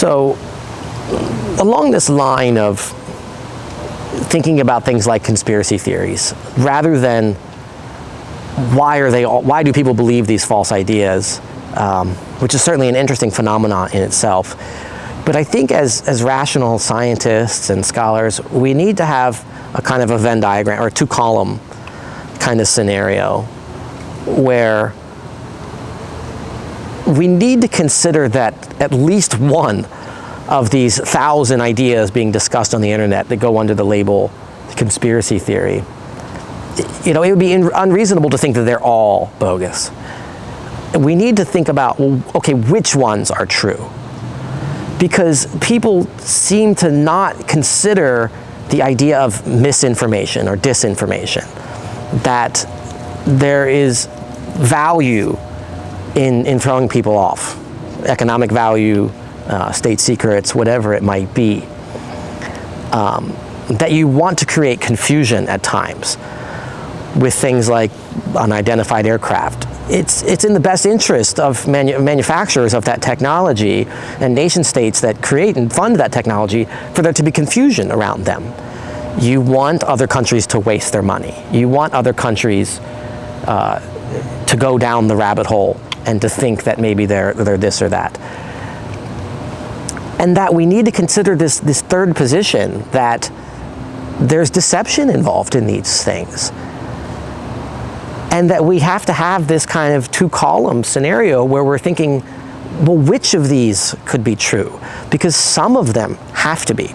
So along this line of thinking about things like conspiracy theories, rather than why do people believe these false ideas, which is certainly an interesting phenomenon in itself. But I think as rational scientists and scholars, we need to have a kind of a Venn diagram or a two-column kind of scenario where we need to consider that at least one of these 1,000 ideas being discussed on the internet that go under the label conspiracy theory, it would be unreasonable to think that they're all bogus. We need to think about, well, okay, which ones are true? Because people seem to not consider the idea of misinformation or disinformation, that there is value in throwing people off, economic value, state secrets, whatever it might be, that you want to create confusion at times with things like unidentified aircraft. It's in the best interest of manufacturers of that technology and nation states that create and fund that technology for there to be confusion around them. You want other countries to waste their money. You want other countries to go down the rabbit hole and to think that maybe they're this or that. And that we need to consider this third position, that there's deception involved in these things. And that we have to have this kind of two-column scenario where we're thinking, well, which of these could be true? Because some of them have to be.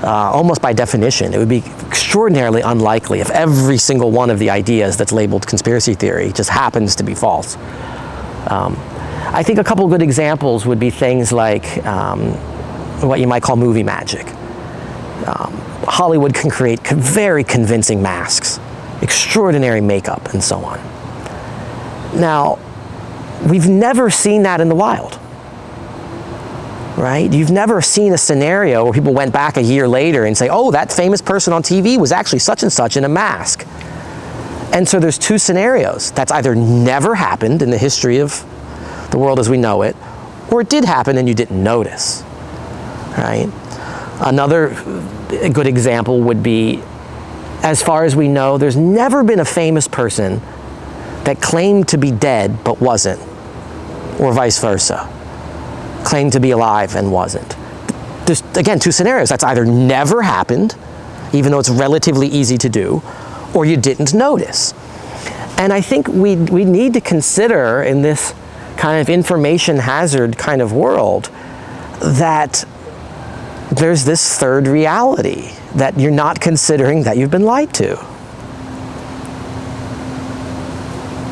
Almost by definition, it would be extraordinarily unlikely if every single one of the ideas that's labeled conspiracy theory just happens to be false. I think a couple of good examples would be things like what you might call movie magic. Hollywood can create very convincing masks, extraordinary makeup, and so on. Now, we've never seen that in the wild, right? You've never seen a scenario where people went back a year later and say, oh, that famous person on TV was actually such and such in a mask. And so there's two scenarios. That's either never happened in the history of the world as we know it, or it did happen and you didn't notice, right? Another good example would be, as far as we know, there's never been a famous person that claimed to be dead but wasn't, or vice versa. Claimed to be alive and wasn't. There's, again, two scenarios. That's either never happened, even though it's relatively easy to do, or you didn't notice. And I think we need to consider in this kind of information hazard kind of world that there's this third reality, that you're not considering that you've been lied to.